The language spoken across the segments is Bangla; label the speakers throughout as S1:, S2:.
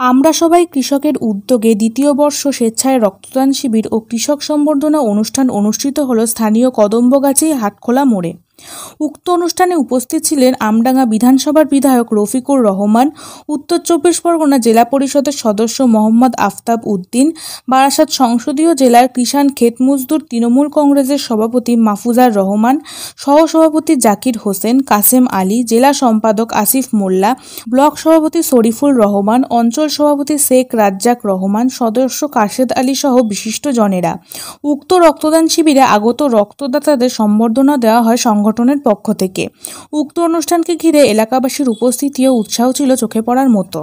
S1: আমরা সবাই কৃষকের উদ্যোগে দ্বিতীয় বর্ষ স্বেচ্ছায় রক্তদান শিবির ও কৃষক সম্বর্ধনা অনুষ্ঠান অনুষ্ঠিত হল স্থানীয় কদম্বগাছি হাটখোলা মোড়ে। উক্ত অনুষ্ঠানে উপস্থিত ছিলেন আমডাঙ্গা বিধানসভার বিধায়ক রফিকুর রহমান, উত্তর চব্বিশ পরগনা জেলা পরিষদের সদস্য মোহাম্মদ আফতাব উদ্দিন, বারাসাত সংসদীয় জেলার কিষাণ ক্ষেত মজদুর তৃণমূল কংগ্রেসের সভাপতি মাহফুজার রহমান, সহসভাপতি জাকির হোসেন, কাসেম আলী, জেলা সম্পাদক আসিফ মোল্লা, ব্লক সভাপতি শরীফুল রহমান, অঞ্চল সভাপতি শেখ রাজ্জাক রহমান, সদস্য কাশেদ আলী সহ বিশিষ্ট জনেরা। উক্ত রক্তদান শিবিরে আগত রক্তদাতাদের সম্বর্ধনা দেওয়া হয় সংগঠনের পক্ষ থেকে। উক্ত অনুষ্ঠানকে ঘিরে এলাকাবাসীর উপস্থিতি ও উৎসাহ ছিল চোখে পড়ার মতো।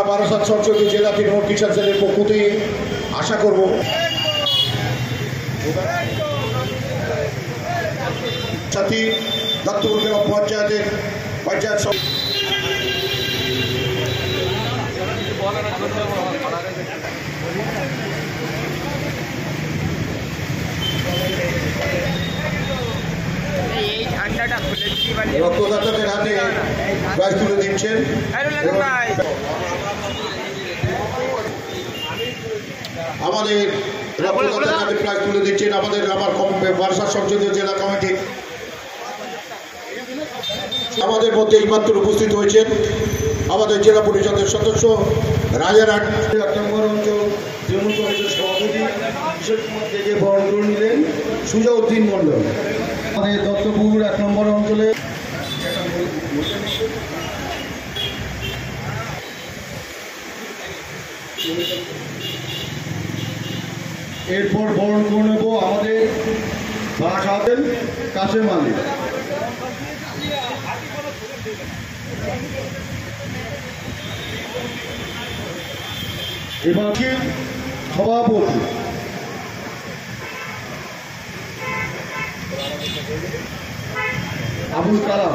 S2: বারাসাত সংসদীয় জেলা তৃণমূল কিষাণ সেলের পক্ষ থেকে আশা করব সাথী দত্তপুর পঞ্চায়েতের পঞ্চায়েত রক্তদাতাদের হাতে প্রাইজ তুলে দিচ্ছেন। আমাদের রক্তদাতাদের হাতে প্রাইজ তুলে দিচ্ছেন আমার বারাসাত সংসদীয় জেলা কমিটি। আমাদের মধ্যে এইমাত্র উপস্থিত হয়েছেন আমাদের জেলা পরিষদের সদস্য রাজারহাট 1 নম্বর অঞ্চল তৃণমূল কংগ্রেসের সভাপতি কিশোর কুমার থেকে বরণ করে নিলেন সুজাউদ্দিন মণ্ডল। আমাদের দত্তপুর 1 নম্বর অঞ্চলে এরপর বরণ করে নেব আমাদের বারাসাতের কাসেম আলী। এবার সভাপতি আবুল কালাম।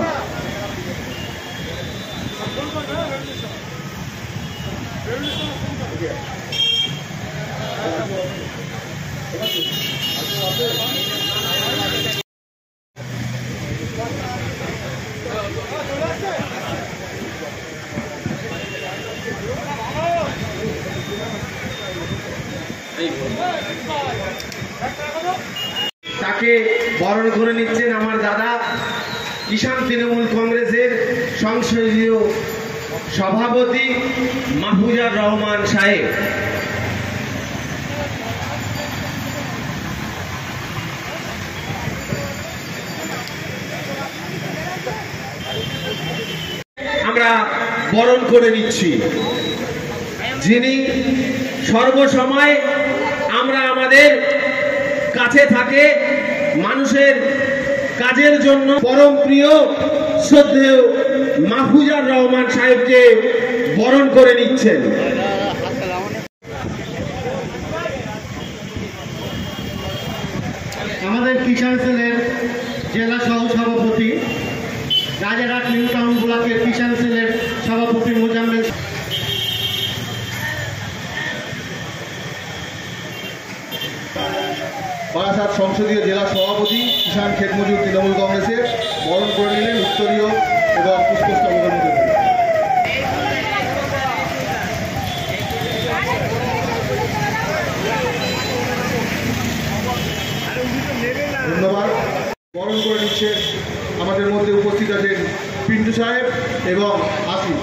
S3: তাকে বরণ করে নিচ্ছেন আমার দাদা কিষাণ তৃণমূল কংগ্রেসের সংসদীয় সভাপতি মাহফুজার রহমান সাহেব। আমরা বরণ করে নিচ্ছি যিনি সর্বসময় আমরা আমাদের কাছে থাকে, মানুষের কাজের জন্য পরম প্রিয় শ্রদ্ধেয় মাহফুজার রহমান সাহেবকে বরণ করে নিচ্ছেন।
S4: আমাদের কিষাণ সেলের জেলা সহসভাপতি রাজারহাট নিউ টাউন ব্লকের কিষাণ সেলের সভাপতি মোজাম্মেল,
S2: বারাসাত সংসদীয় জেলা সভাপতি কিষাণ ক্ষেত মজদুর তৃণমূল কংগ্রেসের বরণ করে নিলেন উত্তরীয় এবং পুষ্পস্তবকের মধ্যে। ধন্যবাদ। বরণ করে নিচ্ছে আমাদের মধ্যে উপস্থিত আছেন পিন্টু সাহেব এবং আসিফ।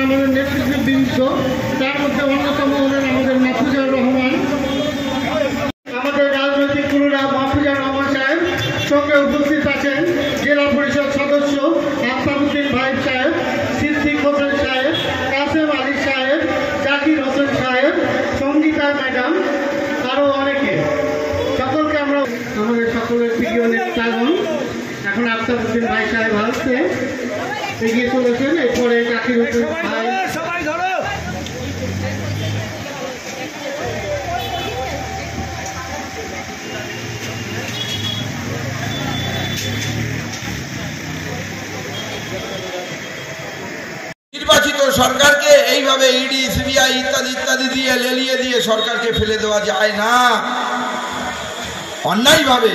S4: আমাদের নেতৃবৃন্দ, তার মধ্যে অন্যতম হলেন আমাদের মাহফুজুর রহমান, আমাদের রাজনৈতিক গুরুরা মাহফুজুর রহমান সাহেব। সঙ্গে উপস্থিত আছেন জেলা পরিষদ সদস্য আফতাবউদ্দিন ভাই সাহেব, সিদ্দিক হোসেন সাহেব, কাসেম আলী সাহেব, জাকির হোসেন সাহেব, সঙ্গীতা ম্যাডাম, আরও অনেকে। সকলকে আমরা আমাদের সকলের প্রিয় নেতাগণ। এখন আফতাবউদ্দিন ভাই সাহেব আসতে এগিয়ে চলেছেন, এরপরে জাকির হোসেন ভাই।
S5: নির্বাচিত সরকারকে এইভাবে ইডি, সিবিআই ইত্যাদি ইত্যাদি দিয়ে লেলিয়ে দিয়ে সরকারকে ফেলে দেওয়া যায় না। অন্যায়ভাবে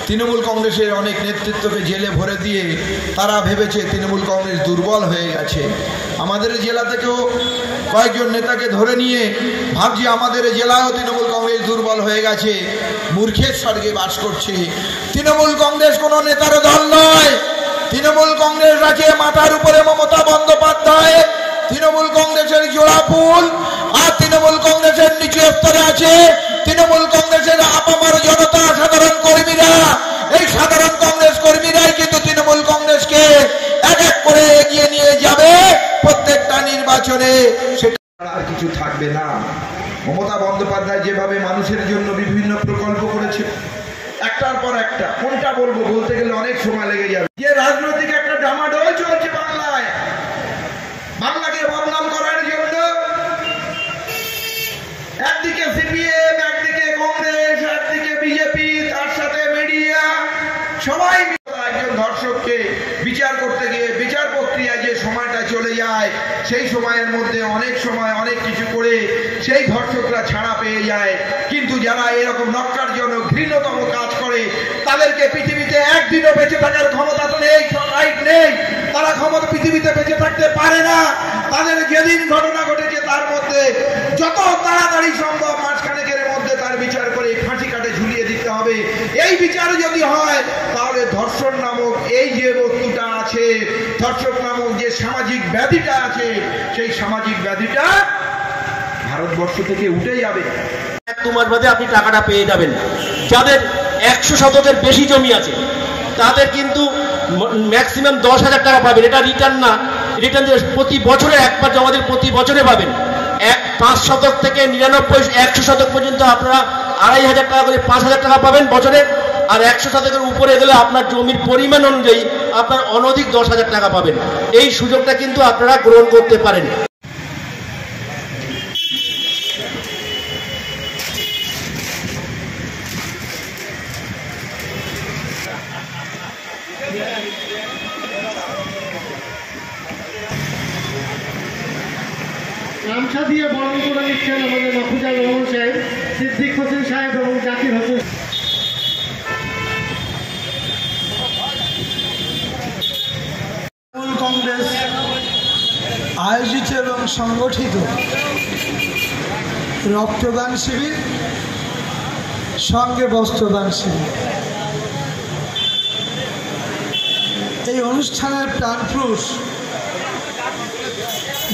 S5: তৃণমূল কংগ্রেসের অনেক নেতৃত্বকে জেলে ভরে দিয়ে তারা ভেবেছে তৃণমূল কংগ্রেস দুর্বল হয়ে গেছে। আমাদের জেলা থেকেও কয়েকজন নেতাকে ধরে নিয়ে ভাবছি আমাদের জেলাও তৃণমূল কংগ্রেস দুর্বল হয়ে গেছে, মূর্খের স্বর্গে বাস করছে। তৃণমূল কংগ্রেস কোনো নেতার দল নয়। তৃণমূল কংগ্রেস আছে মাথার উপরে মমতা বন্দ্যোপাধ্যায়, তৃণমূল কংগ্রেসের জোড়া ফুল, আর তৃণমূল কংগ্রেসের নিচু স্তরে আছে তৃণমূল কংগ্রেসের আপামর জনতা, সাধারণ কর্মীরা। এই সাধারণ কংগ্রেস কর্মীরাই কিন্তু তৃণমূল কংগ্রেসকে এক এক করে এগিয়ে নিয়ে যাবে প্রত্যেকটা নির্বাচনে। সেটা আর কিছু থাকবে না। মমতা বন্দ্যোপাধ্যায় যেভাবে মানুষের জন্য বিভিন্ন প্রকল্প করেছে, একটার পর একটা, কোনটা বলবো বলতে গেলে অনেক সময় লেগে যাবে। যে রাজনৈতিক একটা ডামাডোল চলছে বাংলায়, বাংলাকে বদনাম করার জন্য একদিকে সিপিএম, একদিকে কংগ্রেস, একদিকে বিজেপি, তার সাথে মিডিয়া, সবাই একজন ধর্ষককে বিচার করতে গিয়ে বিচার প্রক্রিয়ায় যে সময়টা চলে যায়, সেই সময়ের মধ্যে অনেক সময় অনেক কিছু করে সেই ধর্ষকরা ছাড়া পেয়ে যায়। কিন্তু যারা এরকম নক্কারজনক ঘৃণ্যতম কাজ করে তাদেরকে পৃথিবীতে একদিনও বেঁচে থাকার ক্ষমতা তো নেই, রাইট নেই। তারা ক্ষমতা পৃথিবীতে বেঁচে থাকতে পারে না। তাদের যেদিন ঘটনা ঘটেছে তার মধ্যে যত তাড়াতাড়ি সম্ভব মাসখানেকের মধ্যে তার বিচার করে ফাঁসি কাটে ঝুলিয়ে দিতে হবে। এই বিচার যদি হয় তাহলে ধর্ষণ নামক এই যে বস্তুটা আছে, ধর্ষক নামক যে সামাজিক ব্যাধিটা আছে, সেই সামাজিক ব্যাধিটা ভারতবর্ষ থেকে উঠে যাবে।
S6: 1-2 মাস বাদে আপনি টাকাটা পেয়ে যাবেন। যাদের 100 শতকের বেশি জমি আছে তাদের কিন্তু ম্যাক্সিমাম 10,000 টাকা পাবেন। এটা রিটার্ন না, রিটার্ন প্রতি বছরে একবার জমা দিয়ে প্রতি বছরে পাবেন। 5 শতক থেকে 100 শতক পর্যন্ত আপনারা 2,500 টাকা করে 5,000 টাকা পাবেন বছরে। আর 100 শতকের উপরে গেলে আপনার জমির পরিমাণ অনুযায়ী আপনার অনধিক 10,000 টাকা পাবেন। এই সুযোগটা কিন্তু আপনারা গ্রহণ করতে পারেন।
S4: গামছা দিয়ে বরণ করে নিচ্ছেন আমাদের মাহফুজুর রহমান সাহেব, সিদ্দিক হোসেন সাহেব এবং জাকির হোসেন।
S7: তৃণমূল কংগ্রেস আয়োজিত এবং সংগঠিত রক্তদান শিবির, সঙ্গে বস্ত্রদান শিবির, এই অনুষ্ঠানের প্রাণপুরুষ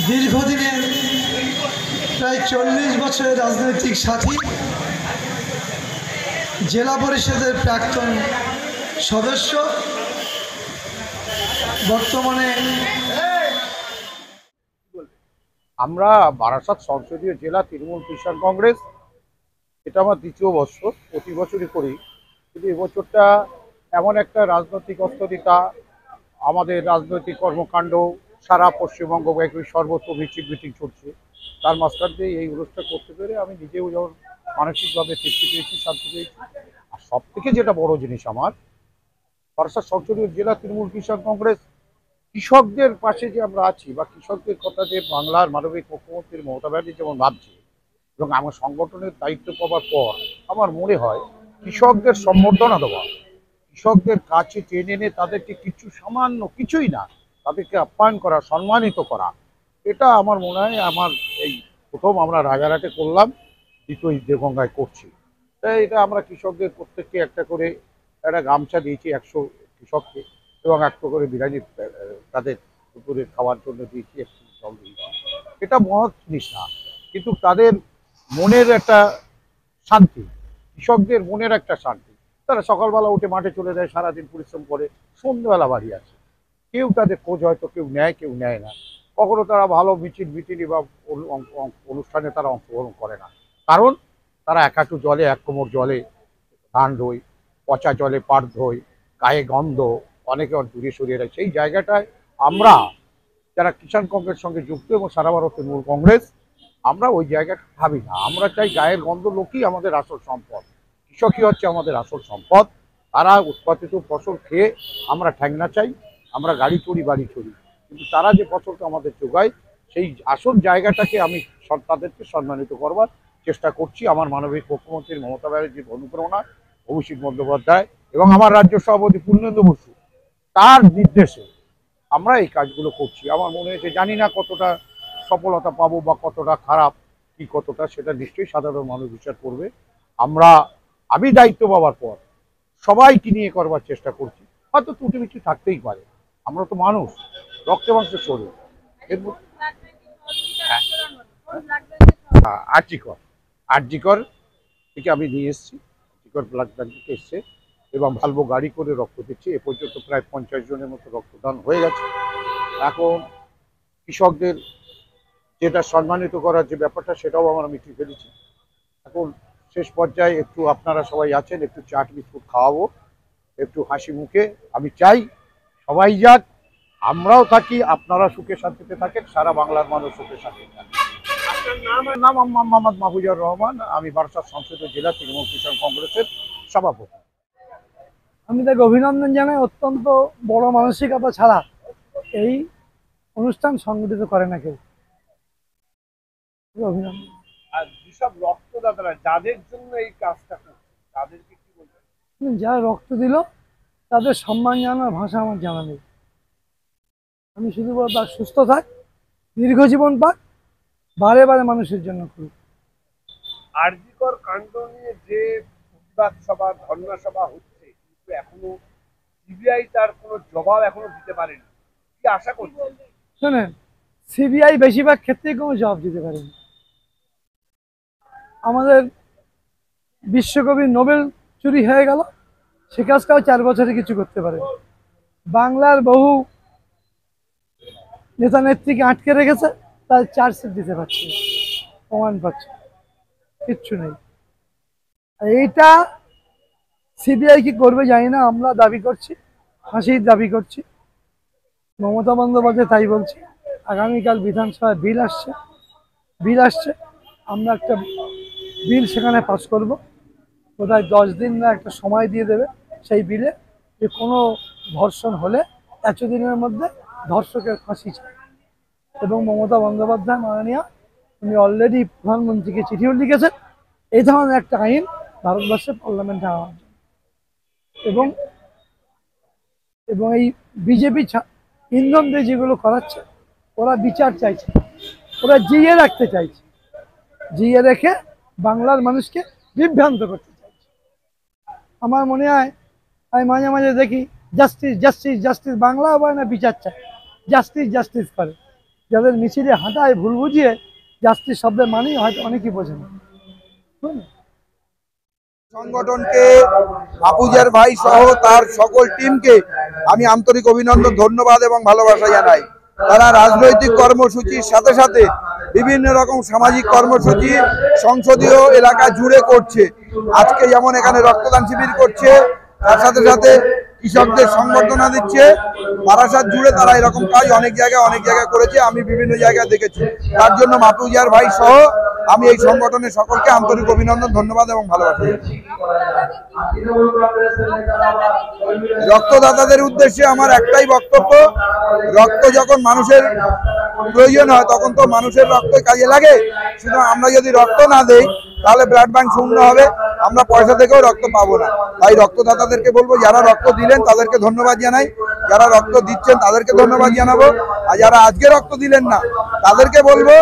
S7: দীর্ঘদিনের প্রায় 40 বছরের রাজনৈতিক সাথী, জেলা পরিষদের প্রাক্তন সদস্য, বর্তমানে
S8: আমরা বারাসাত সংসদীয় জেলা তৃণমূল কিষাণ কংগ্রেস, এটা আমার 2য় বছর, প্রতি বছরই করি। কিন্তু এবছরটা এমন একটা রাজনৈতিক অস্থিরতা, আমাদের রাজনৈতিক কর্মকাণ্ড সারা পশ্চিমবঙ্গ ব্যাপী সর্বত্র মিটিং চলছে, তার মাঝখান দিয়ে এই অনুষ্ঠান করতে পেরে আমি নিজেও যেমন মানসিকভাবে তৃপ্তি পেয়েছি, শান্তি পেয়েছি। আর সব থেকে যেটা বড় জিনিস, আমার বারাসাত সংসদীয় জেলা তৃণমূল কিষাণ কংগ্রেস কৃষকদের পাশে যে আমরা আছি, বা কৃষকদের কথা যে বাংলার মানবিক মুখ্যমন্ত্রী মমতা ব্যানার্জি যেমন ভাবছে, এবং আমার সংগঠনের দায়িত্ব পাওয়ার পর আমার মনে হয় কৃষকদের সম্বর্ধনা দেওয়া, কৃষকদের কাছে টেনে এনে তাদেরকে কিছু সামান্য, কিছুই না, তাদেরকে আপ্যায়ন করা, সম্মানিত করা, এটা আমার মনে হয় আমার এই প্রথম আমরা রাজারহাটে করলাম, দ্বিতীয় দেবগঙ্গায় করছি। তাই এটা আমরা কৃষকদের প্রত্যেককে একটা করে একটা গামছা দিয়েছি 100 কৃষককে এবং একটা করে বিরিয়ানি তাদের দুপুরে খাওয়ার জন্য দিয়েছি, একটু জল দিয়েছি। এটা মহৎ জিনিস না, কিন্তু তাদের মনের একটা শান্তি, কৃষকদের মনের একটা শান্তি। তারা সকালবেলা উঠে মাঠে চলে যায়, সারাদিন পরিশ্রম করে, সন্ধ্যেবেলা বাড়ি আসে। কেউ তাদের খোঁজ হয়তো কেউ নেয় না। কখনো তারা ভালো মিটিনি বা অনুষ্ঠানে তারা অংশগ্রহণ করে না, কারণ তারা এক হাঁটু জলে, এক কোমর জলে ধান রোয়, পচা জলে পাট ধোয়, গায়ে গন্ধ, অনেকে দূরে সরিয়ে দেয়। সেই জায়গাটায় আমরা যারা কিষাণ কংগ্রেসের সঙ্গে যুক্ত এবং সারা ভারত তৃণমূল কংগ্রেস, আমরা ওই জায়গাটা ভাবি না। আমরা চাই গায়ের গন্ধ লোকই আমাদের আসল সম্পদ, কৃষকই হচ্ছে আমাদের আসল সম্পদ। তারা উৎপাদিত ফসল খেয়ে আমরা ঠ্যাংনা চাই, আমরা গাড়ি চড়ি বাড়ি চড়ি, কিন্তু তারা যে ফসলটা আমাদের যোগায় সেই আসল জায়গাটাকে আমি তাদেরকে সম্মানিত করবার চেষ্টা করছি। আমার মানবিক মুখ্যমন্ত্রী মমতা ব্যানার্জির অনুপ্রেরণা, অভিষেক বন্দ্যোপাধ্যায় এবং আমার রাজ্য সভাপতি পূর্ণেন্দু বসু, তার নির্দেশে আমরা এই কাজগুলো করছি। আমার মনে হয়েছে, জানি না কতটা সফলতা পাবো বা কতটা খারাপ কি কতটা, সেটা নিশ্চয়ই সাধারণ মানুষ বিচার করবে। আমি দায়িত্ব পাওয়ার পর সবাইকে নিয়ে করবার চেষ্টা করছি। হয়তো ত্রুটি থাকতেই পারে, আমরা তো মানুষ, রক্তে মাংসে শরীর। আরজিকর থেকে আমি নিয়ে এসেছি, আরজিকর ব্লাড ব্যাংক থেকে এসছে এবং ভালভো গাড়ি করে রক্ত দিচ্ছি। এ পর্যন্ত প্রায় 50 জনের মতো রক্তদান হয়ে গেছে। এখন কৃষকদের যেটা সম্মানিত করার যে ব্যাপারটা, সেটাও আমরা মিটিয়ে ফেলেছি। এখন শেষ পর্যায়ে একটু আপনারা সবাই আছেন, একটু চাট বিস্কুট খাওয়াবো, একটু হাসি মুখে। আমি চাই সবাই যাক, আমরাও থাকি, আপনারা সুখে শান্তিতে থাকেন, সারা বাংলার মানুষ সুখে শান্তিতে থাকেন। আমার নাম মোহাম্মদ মাহফুজার রহমান, আমি বারাসাত সংসদীয় জেলা তৃণমূল কিষাণ কংগ্রেসের সভাপতি।
S7: আমি তাকে অভিনন্দন জানাই। অত্যন্ত বড় মানসিকতা ছাড়া এই অনুষ্ঠান সংগঠিত করে না কেউ। অভিনন্দন।
S8: আর যেসব রক্তদাতারা যাদের জন্য এই কাজটা করছে, তাদেরকে কি বলবেন?
S7: যারা রক্ত দিল তাদের সম্মান জানানোর ভাষা আমার জানা নেই। আমি শুধু বলবো, তার সুস্থ থাক, দীর্ঘজীবন পাক, বারে বারে মানুষের জন্য করুক।
S8: আরজিকর কাণ্ড নিয়ে যে প্রতিবাদ সভা, ধর্ণা সভা হচ্ছে, কিন্তু এখনো সিবিআই তার কোনো জবাব এখনো দিতে পারেনি, কি আশা করছেন?
S7: শোনেন, সিবিআই বেশিরভাগ ক্ষেত্রেই কোনো জবাব দিতে পারেনি। আমাদের বিশ্বকবি নোবেল চুরি হয়ে গেল, সে কাজটাও 4 বছরে কিছু করতে পারে। বাংলার বহু নেতা নেত্রীকে আটকে রেখেছে, তার চার্জশিট দিতে পারছে না, প্রমাণ পাচ্ছে, কিচ্ছু নেই। এইটা সিবিআই কি করবে জানি না, আমরা দাবি করছি, ফাঁসির দাবি করছি। মমতা বন্দ্যোপাধ্যায় তাই বলছে। আগামীকাল বিধানসভায় বিল আসছে, আমরা একটা বিল সেখানে পাস করব। বোধহয় 10 দিন না একটা সময় দিয়ে দেবে সেই বিলে, যে কোনো ধর্ষণ হলে 100 দিনের মধ্যে ধর্ষকের ফাঁসি চাই। এবং মমতা বন্দ্যোপাধ্যায় মাননীয়, উনি অলরেডি প্রধানমন্ত্রীকে চিঠিও লিখেছেন এই ধরনের একটা আইন ভারতবর্ষের পার্লামেন্টে আনার জন্য। এবং এই বিজেপি ইন্ধন দিয়ে যেগুলো করাচ্ছে, ওরা বিচার চাইছে, ওরা জিইয়ে রাখতে চাইছে, জিইয়ে রেখে বাংলার মানুষকে বিভ্রান্ত করতে চাইছে। আমার মনে হয়, আমি মাঝে মাঝে দেখি জাস্টিস জাস্টিস জাস্টিস, বাংলা বলে না বিচার চায়, জাস্টিস জাস্টিস করে। যাদের মিছিলে হাঁটায় ভুল বুঝিয়ে জাস্টিস শব্দের মানেই হয়তো অনেকেই বোঝে না।
S5: সংগঠনকে, মাহফুজার ভাই সহ তার সকল টিমকে আমি আন্তরিক অভিনন্দন, ধন্যবাদ এবং ভালোবাসা জানাই। তারা রাজনৈতিক কর্মসূচির সাথে সাথে বিভিন্ন রকম সামাজিক কর্মসূচি সংসদীয় এলাকা জুড়ে করছে। আজকে যেমন এখানে রক্তদান শিবির করছে, তার সাথে সাথে কৃষকদের সংবর্ধনা দিচ্ছে। বারাসাত জুড়ে তারা এরকম কাজ অনেক জায়গায় করেছে, আমি বিভিন্ন জায়গায় দেখেছি। তার জন্য মাহফুজার ভাই সহ আমি এই সংগঠনের সকলকে আন্তরিক অভিনন্দন, ধন্যবাদ এবং ভালোবাসা। রক্তদাতাদের উদ্দেশ্যে আমার একটাই বক্তব্য, রক্ত যখন মানুষের প্রয়োজন হয় তখন তো মানুষের রক্ত কাজে লাগে। শুধু আমরা যদি রক্ত না দেই তাহলে ব্লাড ব্যাংক শূন্য হবে, আমরা পয়সা থেকেও রক্ত পাবো না। তাই রক্তদাতাদেরকে বলবো, যারা রক্ত দিলেন তাদেরকে ধন্যবাদ জানাই, যারা রক্ত দিচ্ছেন তাদেরকে ধন্যবাদ জানাবো, আর যারা আজকে রক্ত দিলেন না তাদেরকে বলবো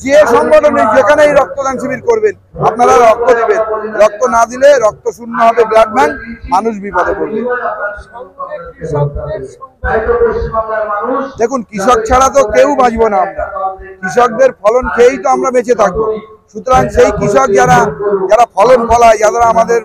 S9: যে সংগঠনে যেখানেই রক্তদান শিবির করবেন আপনারা রক্ত দিবেন, রক্ত না দিলে রক্ত শূন্য হবে, ব্লাড ব্যাংক, মানুষ বিপদে পড়বে। দেখুন, কৃষক ছাড়া তো কেউ বাঁচবো না, আমরা কৃষকদের ফলন খেয়েই তো আমরা বেঁচে থাকবো। সুতরাং সেই কৃষক যারা ফলন ফলায়, যারা আমাদের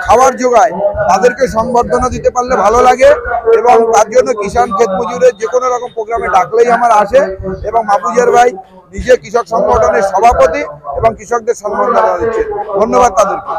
S9: খাবার যোগায়, তাদেরকে সংবর্ধনা দিতে পারলে ভালো লাগে। এবং তার জন্য কিষাণ ক্ষেত মজুরের যে কোনো রকম প্রোগ্রামে ডাকলেই আমার আসে। এবং মাহফুজার ভাই নিজে কৃষক সংগঠনের সভাপতি এবং কৃষকদের সম্বর্ধনা দিচ্ছে। ধন্যবাদ তাদেরকে।